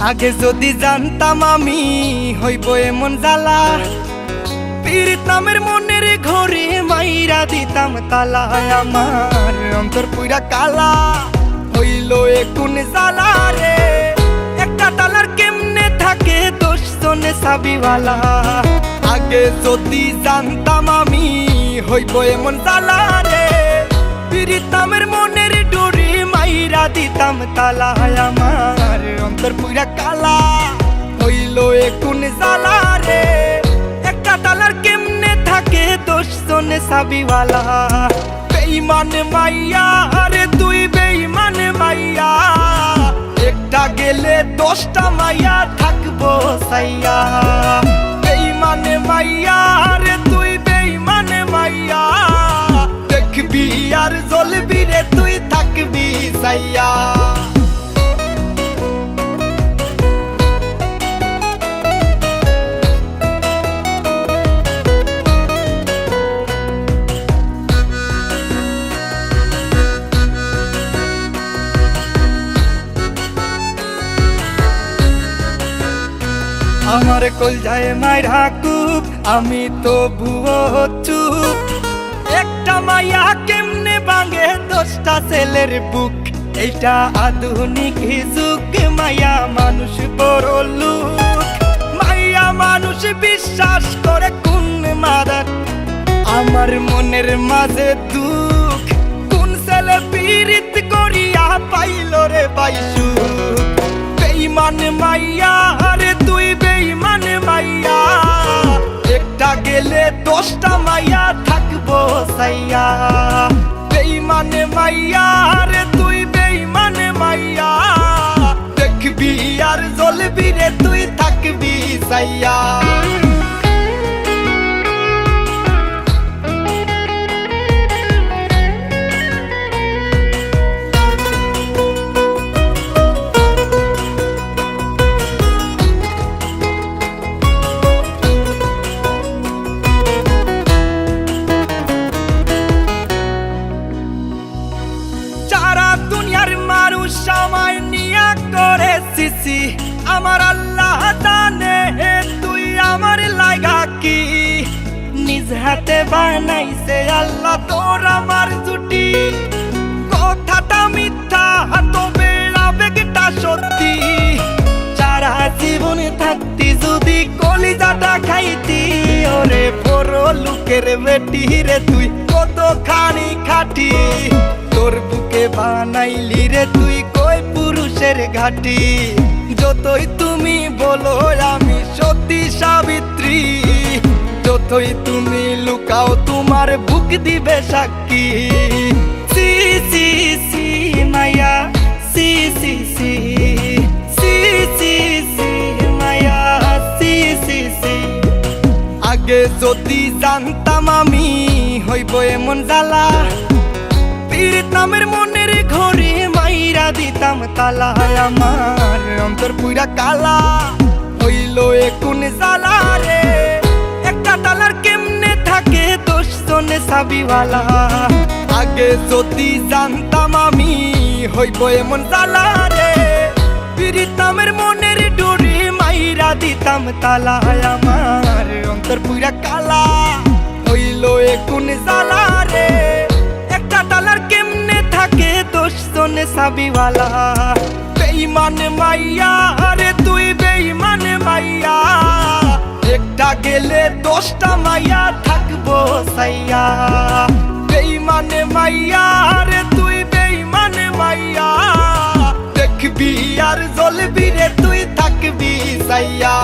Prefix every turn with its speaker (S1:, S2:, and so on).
S1: আগে যদি জানতাম আমি হইব এমন জ্বালা, পীড়িত নামের মনের ঘরে মাইরা দিতাম তালা। আমার অন্তর পুরা কালা হইল এ কোন জ্বালা রে। একটা তালার কেমনে থাকে 10 জনে চাবিওয়ালা। আগে যদি জানতাম আমি হইব এমন জ্বালা রে, পীড়িত নামের মনের ডোরে মাইরা দিতাম তালা। আমার অন্তর পুরা কালা হইল এ কোন জ্বালা রে। একটা তালার কেমনে থাকে 10 জনে চাবিওয়ালা। বেঈমান মাইয়া রে তুই বেঈমান মাইয়া, একটা গেলে 10টা মাইয়া থাকবো সাইয়া। বেঈমান মাইয়া রে তুই বেঈমান মাইয়া, দেখবি আর জ্বলবি রে তুই থাকবি সাইয়া। আমার কলজায় মাইরা কুপ, আমি তো ভুয়ো চুপ। একটা মাইয়া কেমনে ভাঙে 10টা ছেলের বুক। এইটা আধুনিক যুগ, মাইয়া মানুষ বড় লোক। মাইয়া মানুষ বিশ্বাস করে কোন মাদার, আমার মনের মাঝে দুঃখ। কোন ছেলে পীড়িত করিয়া পাইল রে পাইসু। বেঈমান মাইয়া রে তুই বেঈমান মাইয়া, একটা গেলে 10টা মাইয়া থাকবো সাইয়া। বেঈমান মাইয়া রে তুই বেঈমান মাইয়া, দেখবি আর জ্বলবি রে তুই থাকবি সাইয়া। সময় নিয়া করে সিসি, আমার আল্লাহ জানে তুই আমার লাগা কি। নিজ হাতে বানাইছে আল্লাহ তোর আমার জুটি। কথাটা মিথ্যা তবে আবেগটা সত্যি। সারা জীবন থাকতি যদি কলিজাটা খাইতি, ওরে বড় লোকের বেটি রে তুই কতখানি খাটি। তোর বুকে বানাইলি রে তুই কই পুরুষের ঘাটি। যতই তুমি বলো আমি সতী সাবিত্রী, যতই তুমি লুকাও তোমার বুক দিবে সাক্ষী। সি সি সি মায়া সি সি সি সি সি সি মায়া সি সি সি। আগে যদি জানতাম আমি হইব এমন জ্বালা, পীড়িত নামের মনের ঘরে মাইরা দিতাম তালা। আমার অন্তর পুরা কালা হইল এ কোন জ্বালা রে। একটা তালার কেমনে থাকে 10 জনে চাবিওয়ালা। আগে যদি জানতাম আমি হইব এমন জ্বালা রে, পীড়িত নামের মনের ডোরে মাইরা দিতাম তালা। আমার অন্তর পুরা কালা হইল এ কোন জ্বালা রে। একটা তালার কেমনে থাকে 10 জনে চাবিওয়ালা। বেঈমান মাইয়া রে তুই বেঈমান মাইয়া, একটা গেলে 10টা মাইয়া থাকবো সাইয়া। বেঈমান মাইয়া রে তুই বেঈমান মাইয়া, দেখবি আর জ্বলবি রে তুই থাকবি সাইয়া।